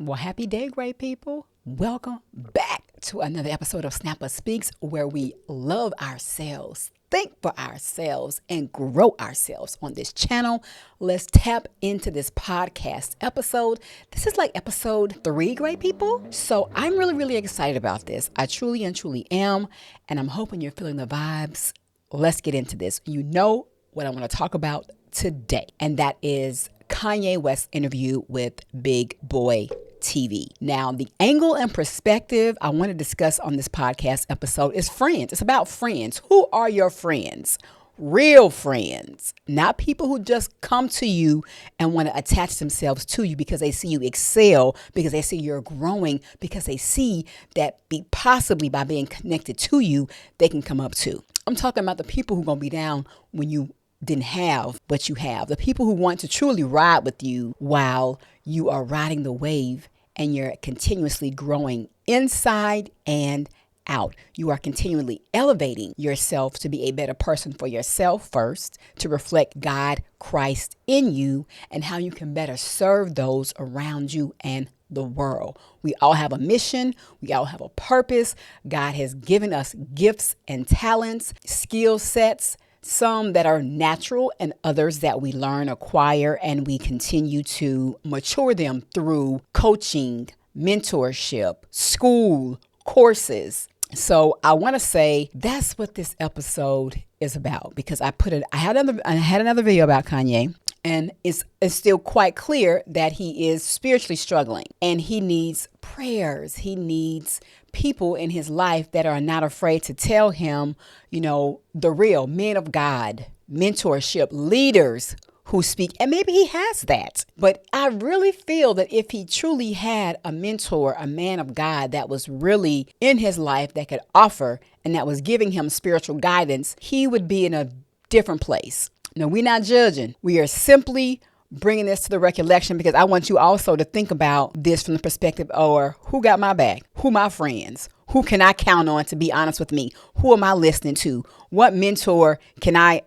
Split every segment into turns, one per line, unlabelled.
Well, happy day, great people. Welcome back to another episode of Snappa Speaks, where we love ourselves, think for ourselves, and grow ourselves on this channel. Let's tap into this podcast episode. This is like episode 3, great people. So I'm really excited about this. I truly am. And I'm hoping you're feeling the vibes. Let's get into this. You know what I want to talk about today, and that is Kanye West's interview with Big Boy TV. Now, the angle and perspective I want to discuss on this podcast episode is friends. It's about friends. Who are your friends? Real friends, not people who just come to you and want to attach themselves to you because they see you excel, because they see you're growing, because they see that possibly by being connected to you, they can come up to. I'm talking about the people who are going to be down when you didn't have what you have. The people who want to truly ride with you while you are riding the wave and you're continuously growing inside and out. You are continually elevating yourself to be a better person for yourself first, to reflect God, Christ in you, and how you can better serve those around you and the world. We all have a mission. We all have a purpose. God has given us gifts and talents, skill sets, some that are natural and others that we learn, acquire, and we continue to mature them through coaching, mentorship, school, courses. So I want to say that's what this episode is about, because I had another video about Kanye, and it's still quite clear that he is spiritually struggling and he needs prayers. He needs people in his life that are not afraid to tell him, the real men of God, mentorship, leaders who speak. And maybe he has that. But I really feel that if he truly had a mentor, a man of God that was really in his life that could offer and that was giving him spiritual guidance, he would be in a different place. No, we're not judging. We are simply bringing this to the recollection, because I want you also to think about this from the perspective of who got my back, who my friends, who can I count on to be honest with me, who am I listening to, what mentor can I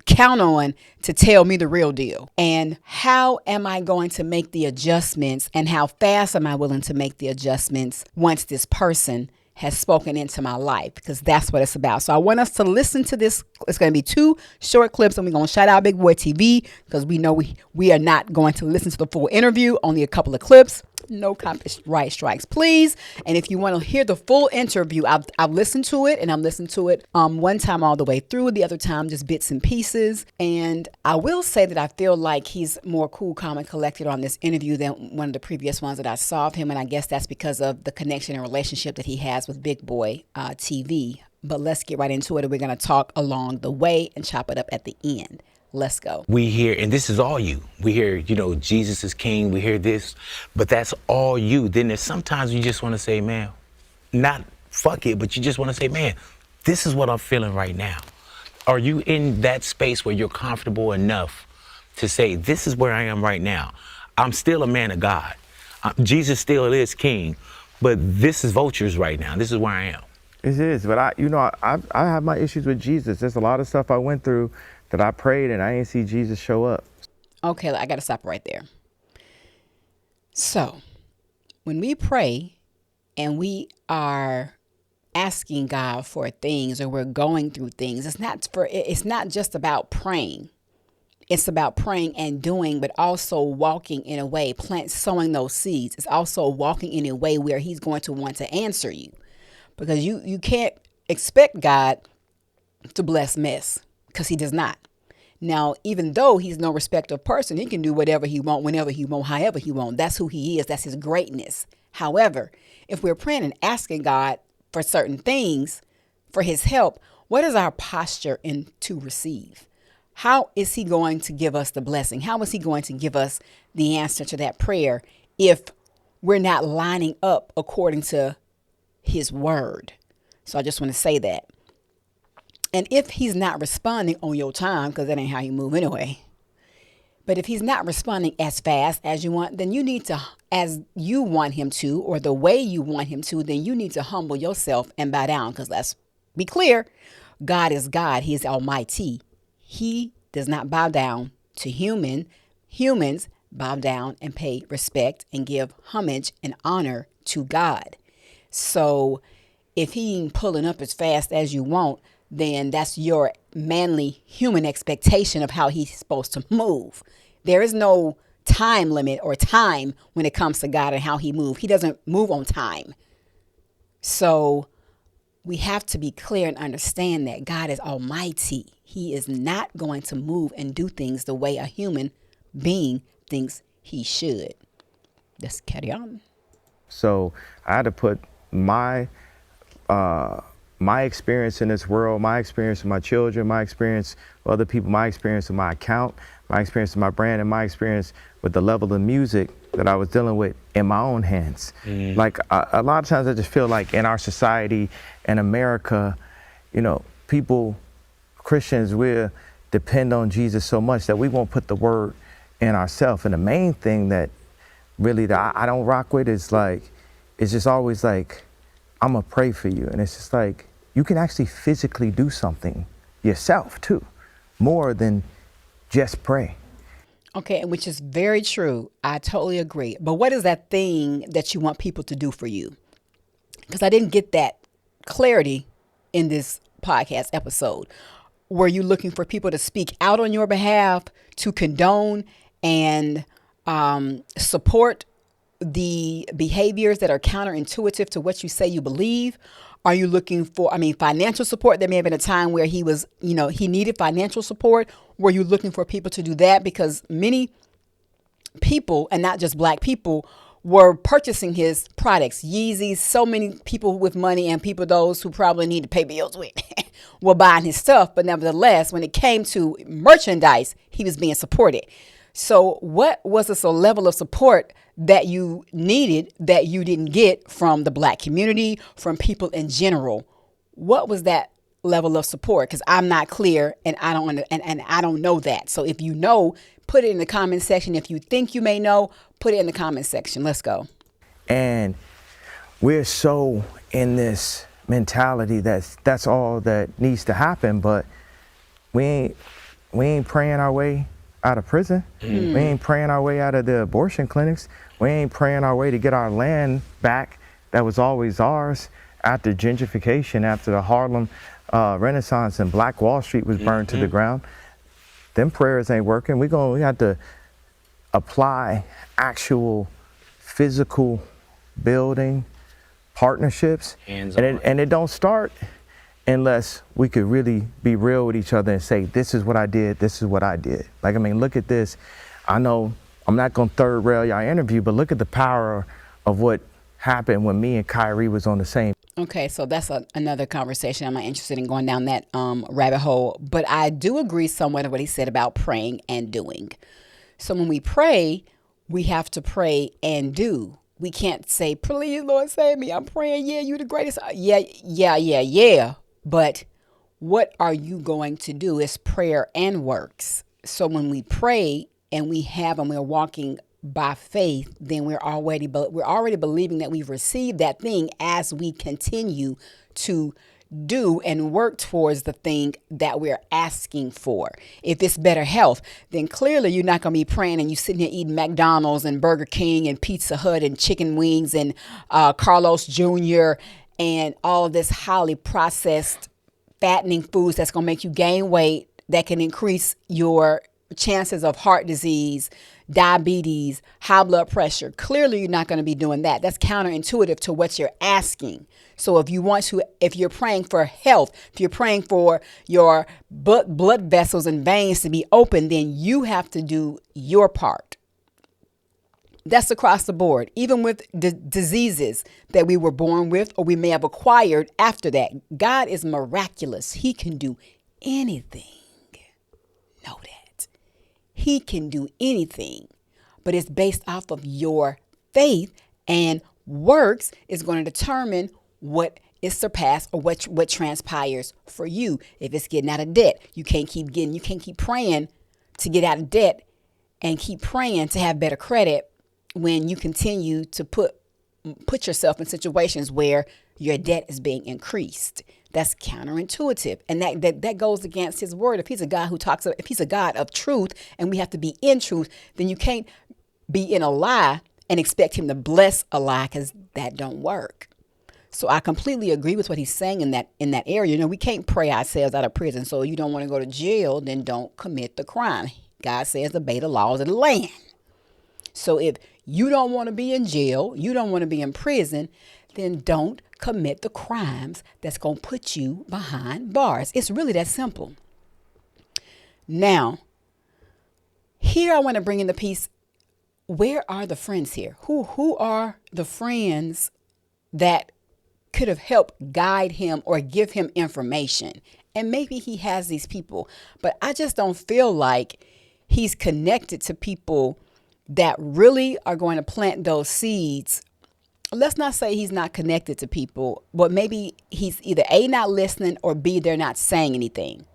count on to tell me the real deal, and how am I going to make the adjustments, and how fast am I willing to make the adjustments once this person has spoken into my life, because that's what it's about. So I want us to listen to this. It's going to be 2 short clips, and we're going to shout out Big Boy TV, because we know we are not going to listen to the full interview, only a couple of clips. No copyright strikes, please. And if you want to hear the full interview, I've listened to it, and I've listened to it one time all the way through, the other time just bits and pieces. And I will say that I feel like he's more cool, calm, and collected on this interview than one of the previous ones that I saw of him. And I guess that's because of the connection and relationship that he has with Big Boy TV. But let's get right into it, and we're going to talk along the way and chop it up at the end. Let's go.
We hear, and this is all you. We hear, Jesus is king. We hear this, but that's all you. Then there's sometimes you just want to say, man, not fuck it, but you just want to say, man, this is what I'm feeling right now. Are you in that space where you're comfortable enough to say, this is where I am right now? I'm still a man of God. Jesus still is king, but this is vultures right now. This is where I am.
It is, but I have my issues with Jesus. There's a lot of stuff I went through that I prayed and I didn't see Jesus show up.
Okay, I got to stop right there. So when we pray and we are asking God for things, or we're going through things, it's not just about praying. It's about praying and doing, but also walking in a way, sowing those seeds. It's also walking in a way where he's going to want to answer you, because you can't expect God to bless mess, because he does not. Now, even though he's no respecter of person, he can do whatever he wants, whenever he wants, however he wants. That's who he is. That's his greatness. However, if we're praying and asking God for certain things, for his help, what is our posture to receive? How is he going to give us the blessing? How is he going to give us the answer to that prayer if we're not lining up according to his word? So I just want to say that. And if he's not responding on your time, because that ain't how you move anyway, but if he's not responding as fast as you want, then you need to, as you want him to, or the way you want him to, then you need to humble yourself and bow down. Because let's be clear, God is God. He is almighty. He does not bow down to humans. bow down and pay respect and give homage and honor to God. So if he ain't pulling up as fast as you want, then that's your manly human expectation of how he's supposed to move. There is no time limit or time when it comes to God and how he moves. He doesn't move on time. So we have to be clear and understand that God is almighty. He is not going to move and do things the way a human being thinks he should. Let's carry on.
So I had to put my experience in this world, my experience with my children, my experience with other people, my experience with my account, my experience with my brand, and my experience with the level of music that I was dealing with in my own hands. Like a lot of times I just feel like in our society in America, you know, people, Christians, we depend on Jesus so much that we won't put the word in ourselves. And the main thing that really that I don't rock with is like, it's just always like, I'm gonna pray for you. And it's just like, you can actually physically do something yourself too, more than just pray.
Okay, which is very true. I totally agree. But what is that thing that you want people to do for you? Because I didn't get that clarity in this podcast episode. Were you looking for people to speak out on your behalf, to condone and support the behaviors that are counterintuitive to what you say you believe? Are you looking for, financial support? There may have been a time where he was, he needed financial support. Were you looking for people to do that? Because many people, and not just black people, were purchasing his products, Yeezys. So many people with money and people, those who probably need to pay bills with, were buying his stuff. But nevertheless, when it came to merchandise, he was being supported. So what was this a level of support that you needed that you didn't get from the black community, from people in general? What was that level of support? Because I'm not clear and I don't know that. So if you know, put it in the comment section. If you think you may know, put it in the comment section. Let's go.
And we're so in this mentality that's all that needs to happen, but we ain't praying our way out of prison. We ain't praying our way out of the abortion clinics. We ain't praying our way to get our land back that was always ours after gentrification, after the Harlem Renaissance and Black Wall Street was burned to the ground. Them prayers ain't working. We have to apply actual physical building partnerships. And it don't start unless we could really be real with each other and say, this is what I did, this is what I did. Like, look at this. I know I'm not gonna third rail y'all interview, but look at the power of what happened when me and Kyrie was on the same.
Okay, so that's another conversation. I'm not interested in going down that rabbit hole, but I do agree somewhat of what he said about praying and doing. So when we pray, we have to pray and do. We can't say, please, Lord, save me. I'm praying. Yeah, you the greatest. Yeah. But what are you going to do? Is prayer and works. So when we pray and we're walking by faith, then we're already believing that we've received that thing as we continue to do and work towards the thing that we're asking for. If it's better health, then clearly you're not going to be praying and you sitting here eating McDonald's and Burger King and Pizza Hut and chicken wings and Carlos Jr. and all of this highly processed fattening foods that's going to make you gain weight, that can increase your chances of heart disease, diabetes, high blood pressure. Clearly, you're not going to be doing that. That's counterintuitive to what you're asking. So if you're praying for health, if you're praying for your blood vessels and veins to be open, then you have to do your part. That's across the board, even with diseases that we were born with or we may have acquired after that. God is miraculous. He can do anything. Know that. He can do anything, but it's based off of your faith, and works is going to determine what is surpassed or what transpires for you. If it's getting out of debt, you can't keep praying to get out of debt and keep praying to have better credit when you continue to put yourself in situations where your debt is being increased. That's counterintuitive. And that goes against his word. If he's a God of truth and we have to be in truth, then you can't be in a lie and expect him to bless a lie, because that don't work. So I completely agree with what he's saying in that area. We can't pray ourselves out of prison. So you don't want to go to jail, then don't commit the crime. God says obey the laws of the land. So if you don't want to be in jail, you don't want to be in prison, then don't commit the crimes that's going to put you behind bars. It's really that simple. Now, here I want to bring in the piece. Where are the friends here? Who are the friends that could have helped guide him or give him information? And maybe he has these people, but I just don't feel like he's connected to people that really are going to plant those seeds. Let's not say he's not connected to people, but maybe he's either A, not listening, or B, they're not saying anything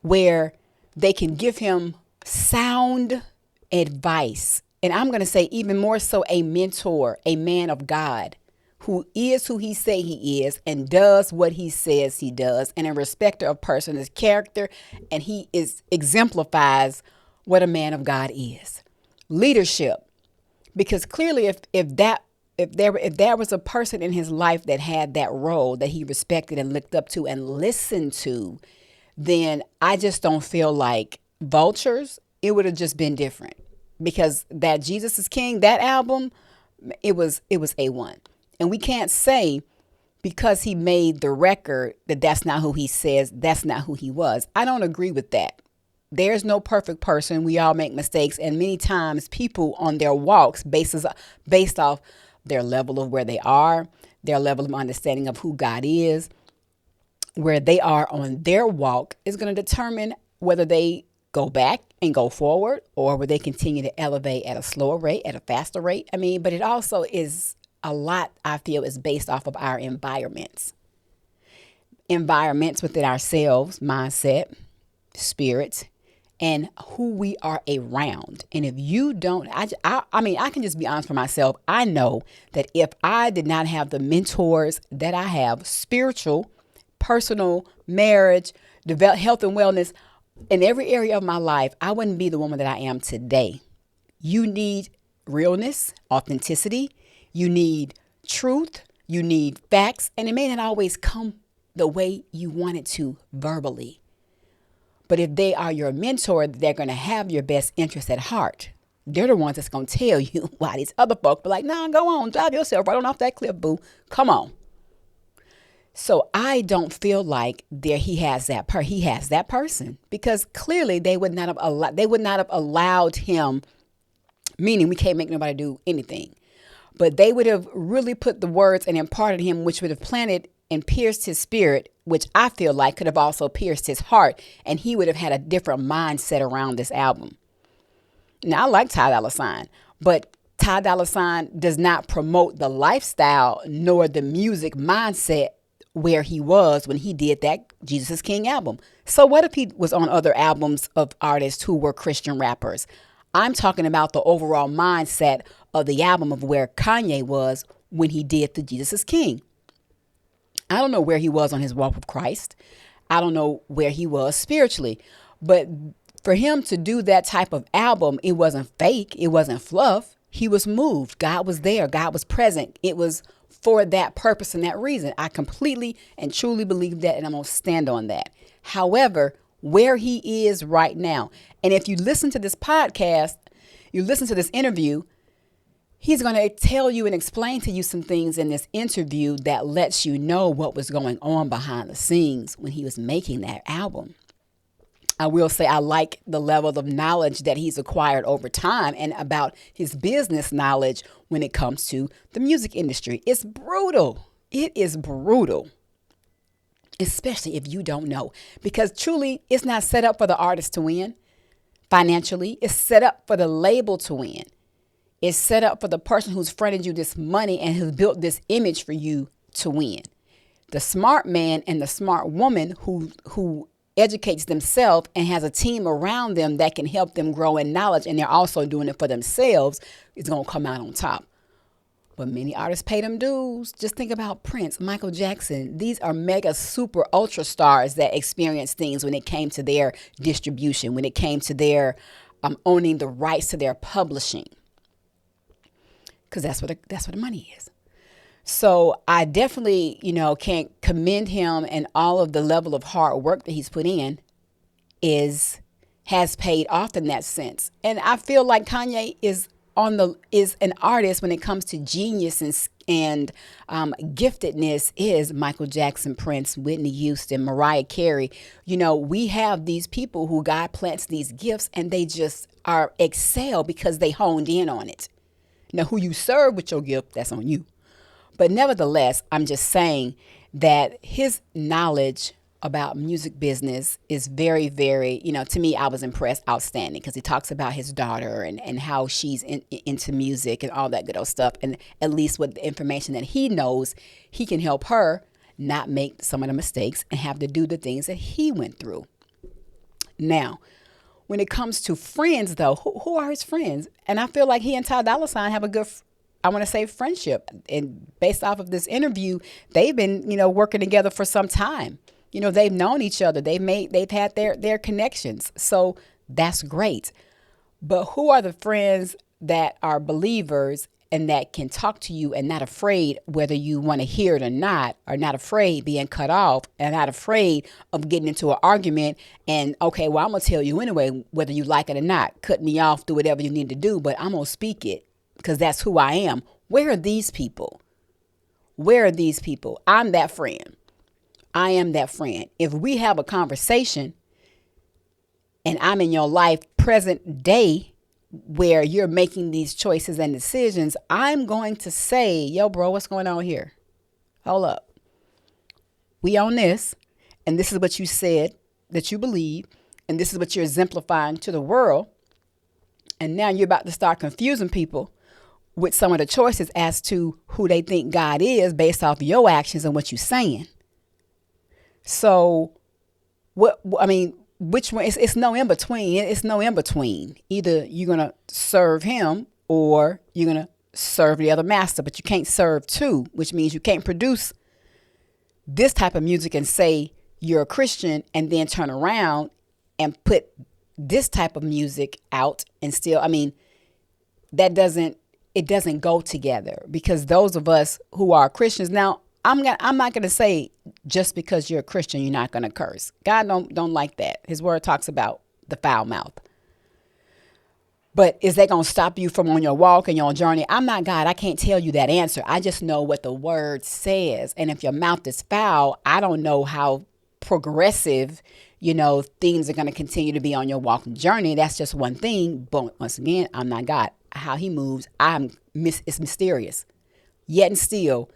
where they can give him sound advice. And I'm going to say even more so a mentor, a man of God who is who he say he is and does what he says he does, and a respecter of person's character, and he exemplifies what a man of God is. Leadership, because clearly if there was a person in his life that had that role that he respected and looked up to and listened to, then I just don't feel like vultures. It would have just been different, because that Jesus is King, that album, it was A1. And we can't say because he made the record that that's not who he says, that's not who he was. I don't agree with that. There's no perfect person. We all make mistakes. And many times people on their walks based off their level of where they are, their level of understanding of who God is, where they are on their walk is going to determine whether they go back and go forward, or whether they continue to elevate at a slower rate, at a faster rate. But it also is a lot, I feel, is based off of our environments within ourselves, mindset, spirits, and who we are around. And if you don't, I can just be honest for myself. I know that if I did not have the mentors that I have, spiritual, personal, marriage, health and wellness, in every area of my life, I wouldn't be the woman that I am today. You need realness, authenticity. You need truth. You need facts. And it may not always come the way you want it to verbally. But if they are your mentor, they're going to have your best interest at heart. They're the ones that's going to tell you why these other folks be like, nah, go on, drive yourself right on off that cliff, boo. Come on. So I don't feel like he has that person, because clearly they would not have allowed him, meaning we can't make nobody do anything. But they would have really put the words and imparted him, which would have planted and pierced his spirit, which I feel like could have also pierced his heart, and he would have had a different mindset around this album. Now, I like Ty Dolla $ign, but Ty Dolla $ign does not promote the lifestyle nor the music mindset where he was when he did that Jesus is King album. So what if he was on other albums of artists who were Christian rappers? I'm talking about the overall mindset of the album of where Kanye was when he did the Jesus is King. I don't know where he was on his walk with Christ. I don't know where he was spiritually. But for him to do that type of album, it wasn't fake. It wasn't fluff. He was moved. God was there. God was present. It was for that purpose and that reason. I completely and truly believe that, and I'm going to stand on that. However, where he is right now, and if you listen to this podcast, you listen to this interview, he's going to tell you and explain to you some things in this interview that lets you know what was going on behind the scenes when he was making that album. I will say I like the level of knowledge that he's acquired over time and about his business knowledge when it comes to the music industry. It's brutal. It is brutal, especially if you don't know, because truly it's not set up for the artist to win financially. It's set up for the label to win. It's set up for the person who's fronted you this money and has built this image for you to win. The smart man and the smart woman who educates themselves and has a team around them that can help them grow in knowledge, and they're also doing it for themselves, is going to come out on top. But many artists pay them dues. Just think about Prince, Michael Jackson. These are mega super ultra stars that experienced things when it came to their distribution, when it came to their owning the rights to their publishing, because that's what the money is. So I definitely, can't commend him, and all of the level of hard work that he's put in has paid off in that sense. And I feel like Kanye is an artist when it comes to genius and giftedness is Michael Jackson, Prince, Whitney Houston, Mariah Carey. We have these people who God plants these gifts, and they just are excel because they honed in on it. Now, who you serve with your gift, that's on you. But nevertheless, I'm just saying that his knowledge about music business is very, very, to me, I was impressed, outstanding, because he talks about his daughter and how she's into music and all that good old stuff. And at least with the information that he knows, he can help her not make some of the mistakes and have to do the things that he went through. Now, when it comes to friends, though, who are his friends? And I feel like he and Ty Dolla $ign have a good, I want to say, friendship. And based off of this interview, they've been, working together for some time. They've known each other. They've had their connections. So that's great. But who are the friends that are believers and that can talk to you and not afraid whether you want to hear it or not afraid being cut off, and not afraid of getting into an argument and, okay, well, I'm going to tell you anyway, whether you like it or not, cut me off, do whatever you need to do, but I'm going to speak it because that's who I am. Where are these people? Where are these people? I'm that friend. I am that friend. If we have a conversation and I'm in your life present day where you're making these choices and decisions, I'm going to say, yo, bro, what's going on here? Hold up. We own this, and this is what you said that you believe, and this is what you're exemplifying to the world. And now you're about to start confusing people with some of the choices as to who they think God is based off your actions and what you're saying. So which one? It's no in between. It's no in between. Either you're going to serve him or you're going to serve the other master, but you can't serve two, which means you can't produce this type of music and say you're a Christian and then turn around and put this type of music out and still, it doesn't go together, because those of us who are Christians now, I'm not going to say just because you're a Christian, you're not going to curse. God don't like that. His word talks about the foul mouth. But is that going to stop you from on your walk and your journey? I'm not God. I can't tell you that answer. I just know what the word says. And if your mouth is foul, I don't know how progressive, things are going to continue to be on your walk and journey. That's just one thing. But once again, I'm not God. How he moves, it's mysterious. Yet and still,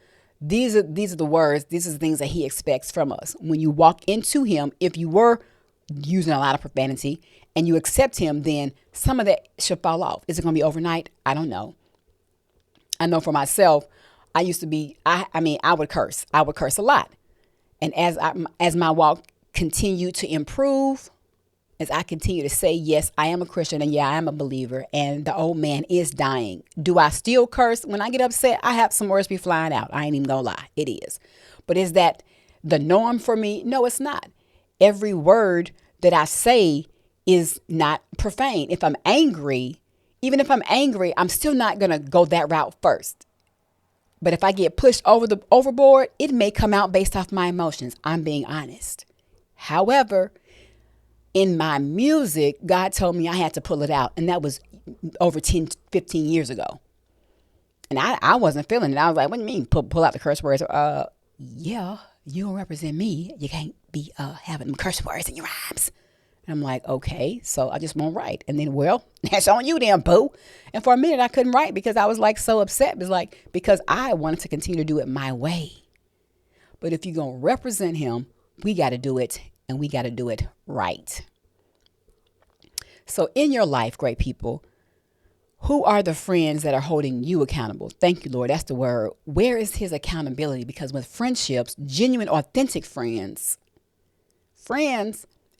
these are the words, these are the things that he expects from us. When you walk into him, if you were using a lot of profanity and you accept him, then some of that should fall off. Is it going to be overnight? I don't know. I know for myself, I used to be, I would curse. I would curse a lot. And as my walk continued to improve, as I continue to say, yes, I am a Christian, and yeah, I am a believer, and the old man is dying. Do I still curse? When I get upset, I have some words be flying out. I ain't even gonna lie. It is. But is that the norm for me? No, it's not. Every word that I say is not profane. If I'm angry, even if I'm angry, I'm still not gonna go that route first. But if I get pushed overboard, it may come out based off my emotions. I'm being honest. However, in my music, God told me I had to pull it out. And that was over 10, 15 years ago. And I wasn't feeling it. I was like, what do you mean pull out the curse words? Yeah, you don't represent me. You can't be having curse words in your rhymes. And I'm like, okay, so I just won't write. And then, well, that's on you then, boo. And for a minute, I couldn't write because I was like so upset. It was like, because I wanted to continue to do it my way. But if you're going to represent him, we got to do it, and we got to do it right. So in your life, great people, who are the friends that are holding you accountable? Thank you, Lord. That's the word. Where is his accountability? Because with friendships, genuine, authentic friends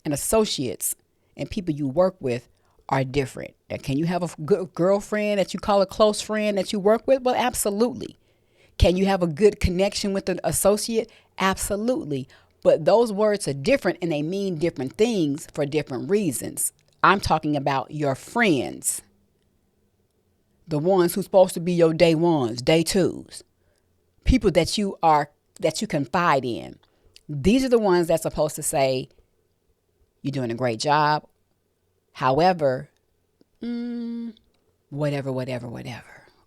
and associates and people you work with are different. Now, can you have a good girlfriend that you call a close friend that you work with? Well, absolutely. Can you have a good connection with an associate? Absolutely. But those words are different and they mean different things for different reasons. I'm talking about your friends, the ones who's supposed to be your day ones, day twos, people that you confide in. These are the ones that's supposed to say, you're doing a great job. However, whatever.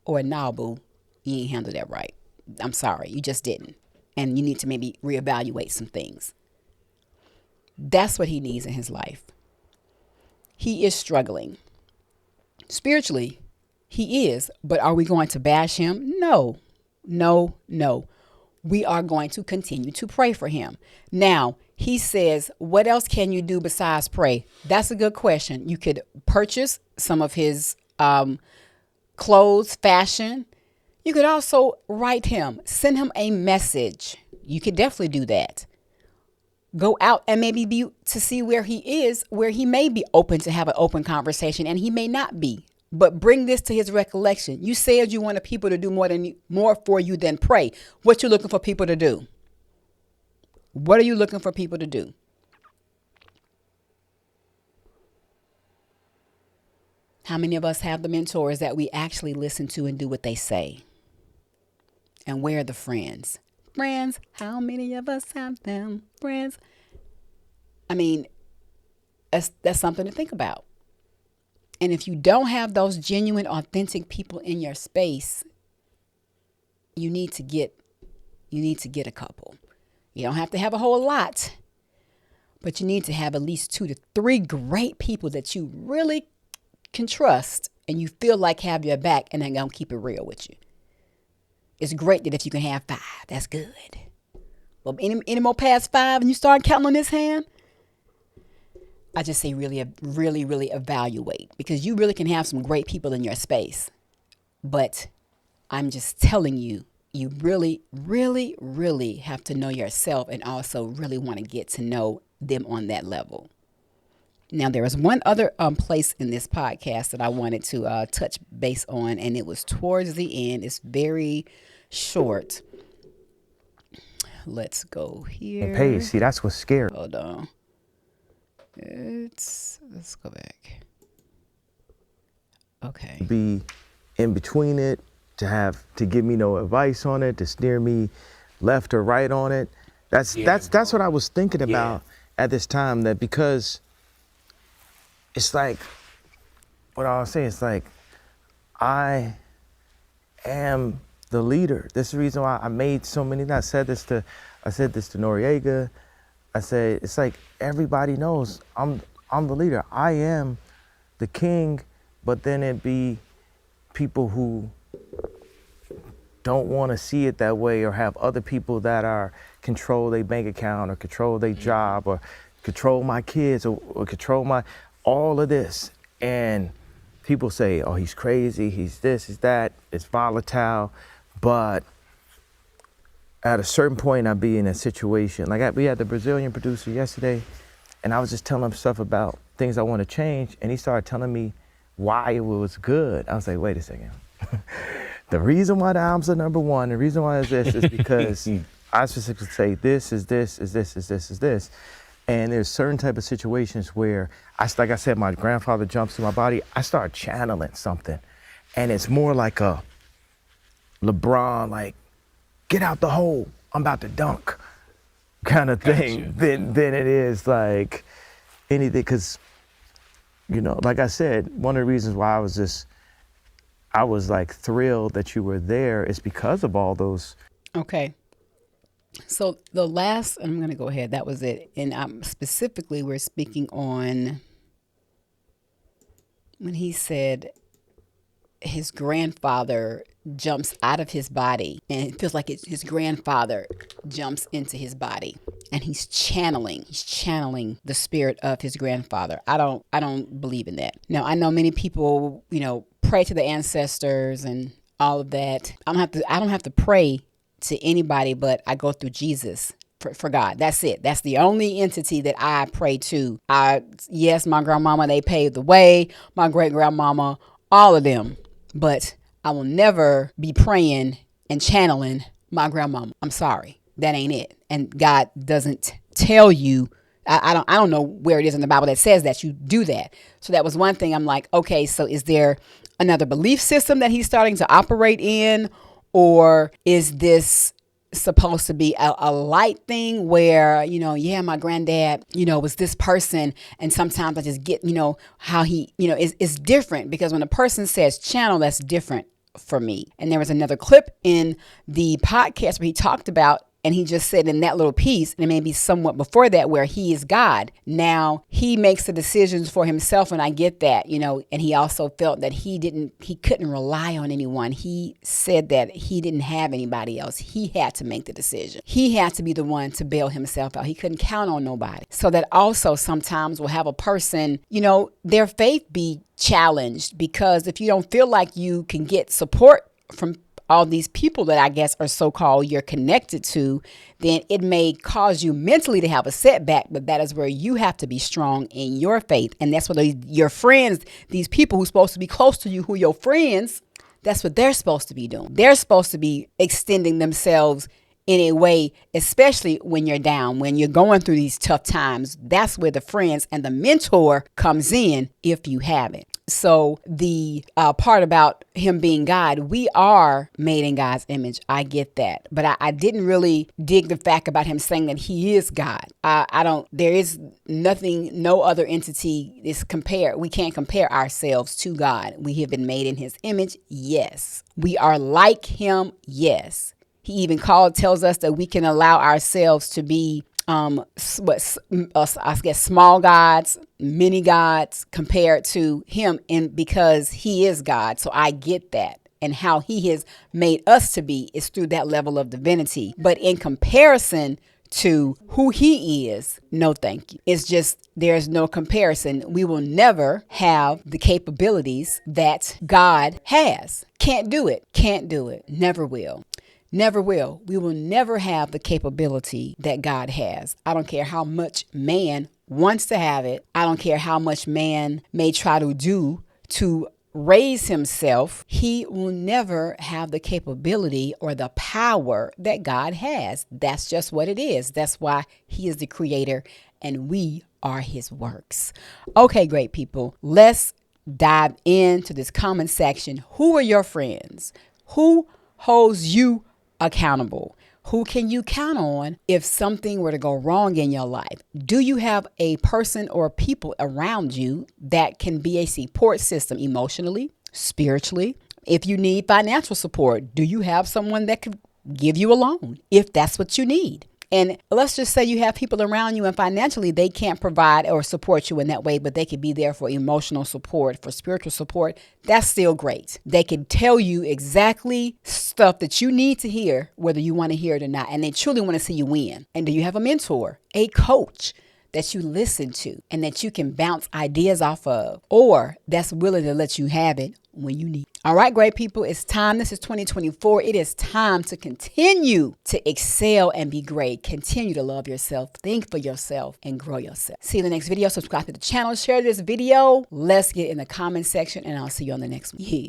Or nah, boo, you ain't handled that right. I'm sorry, you just didn't. And you need to maybe reevaluate some things. That's what he needs in his life. He is struggling. Spiritually, he is. But are we going to bash him? No. We are going to continue to pray for him. Now, he says, what else can you do besides pray? That's a good question. You could purchase some of his clothes, fashion. You could also write him, send him a message. You could definitely do that. Go out and maybe be to see where he is, where he may be open to have an open conversation, and he may not be. But bring this to his recollection. You said you wanted people to do more for you than pray. What you looking for people to do? What are you looking for people to do? How many of us have the mentors that we actually listen to and do what they say? And where are the friends? Friends, how many of us have them? Friends. I mean, that's something to think about. And if you don't have those genuine, authentic people in your space, you need to get a couple. You don't have to have a whole lot, but you need to have at least 2 to 3 great people that you really can trust and you feel like have your back and they're going to keep it real with you. It's great that if you can have 5, that's good. Well, any more past 5 and you start counting on this hand, I just say really evaluate, because you really can have some great people in your space. But I'm just telling you, you really have to know yourself and also really want to get to know them on that level. Now, there was one other place in this podcast that I wanted to touch base on, and it was towards the end. It's very short. Let's go here.
And pace. See, that's what's scary.
Hold on. Let's go back. Okay.
Be in between it, to give me no advice on it, to steer me left or right on it. That's what I was thinking about at this time, that because it's like what I was saying, it's like I am the leader. This is the reason why I made so many. I said this to Noriega. I said, it's like everybody knows I'm the leader. I am the king, but then it be people who don't want to see it that way, or have other people that are control their bank account or control their job or control my kids or control all of this. And people say, oh, he's crazy, he's this, he's that, it's volatile. But at a certain point, I'd be in a situation, like we had the Brazilian producer yesterday, and I was just telling him stuff about things I want to change, and he started telling me why it was good. I was like, wait a second. The reason why the albums are #1, the reason why it's this is because I specifically say this is this, is this, is this, is this. And there's certain type of situations where, like I said, my grandfather jumps through my body, I start channeling something. And it's more like a LeBron, like, get out the hole, I'm about to dunk kind of thing than it is like anything. Because, like I said, one of the reasons why I was like thrilled that you were there is because of all those.
Okay. So the last, I'm going to go ahead. That was it. And specifically, we're speaking on when he said his grandfather jumps out of his body, and it feels like his grandfather jumps into his body, and he's channeling the spirit of his grandfather. I don't believe in that. Now, I know many people, pray to the ancestors and all of that. I don't have to pray to anybody, but I go through Jesus for God. That's it. That's the only entity that I pray to. Yes, my grandmama, they paved the way, my great grandmama, all of them. But I will never be praying and channeling my grandmama. I'm sorry. That ain't it. And God doesn't tell you I don't know where it is in the Bible that says that you do that. So that was one thing. I'm like, okay, so is there another belief system that he's starting to operate in? Or is this supposed to be a light thing where, yeah, my granddad, was this person. And sometimes I just get, how he, is different, because when a person says channel, that's different for me. And there was another clip in the podcast where he talked about, and he just said in that little piece, and maybe somewhat before that, where he is God. Now he makes the decisions for himself. And I get that, and he also felt that he couldn't rely on anyone. He said that he didn't have anybody else. He had to make the decision. He had to be the one to bail himself out. He couldn't count on nobody. So that also sometimes will have a person, their faith be challenged, because if you don't feel like you can get support from all these people that I guess are so-called you're connected to, then it may cause you mentally to have a setback. But that is where you have to be strong in your faith. And that's what your friends, these people who's supposed to be close to you, who your friends, that's what they're supposed to be doing. They're supposed to be extending themselves in a way, especially when you're down, when you're going through these tough times. That's where the friends and the mentor comes in, if you have it. So the part about him being God, we are made in God's image. I get that. But I didn't really dig the fact about him saying that he is God. There is nothing, no other entity is compared. We can't compare ourselves to God. We have been made in his image. Yes. We are like him. Yes. He even tells us that we can allow ourselves to be I guess small gods, mini gods compared to him, and because he is God. So I get that. And how he has made us to be is through that level of divinity. But in comparison to who he is, no thank you. It's just, there's no comparison. We will never have the capabilities that God has. Can't do it. Can't do it. Never will. Never will. We will never have the capability that God has. I don't care how much man wants to have it. I don't care how much man may try to do to raise himself. He will never have the capability or the power that God has. That's just what it is. That's why he is the creator and we are his works. Okay, great people. Let's dive into this comment section. Who are your friends? Who holds you accountable? Who can you count on if something were to go wrong in your life? Do you have a person or people around you that can be a support system emotionally, spiritually? If you need financial support, do you have someone that could give you a loan if that's what you need? And let's just say you have people around you and financially they can't provide or support you in that way, but they could be there for emotional support, for spiritual support. That's still great. They can tell you exactly stuff that you need to hear, whether you want to hear it or not. And they truly want to see you win. And do you have a mentor, a coach that you listen to and that you can bounce ideas off of, or that's willing to let you have it when you need it? All right, great people, it's time. This is 2024. It is time to continue to excel and be great. Continue to love yourself, think for yourself, and grow yourself. See you in the next video. Subscribe to the channel, share this video. Let's get in the comment section, and I'll see you on the next one. Yeah.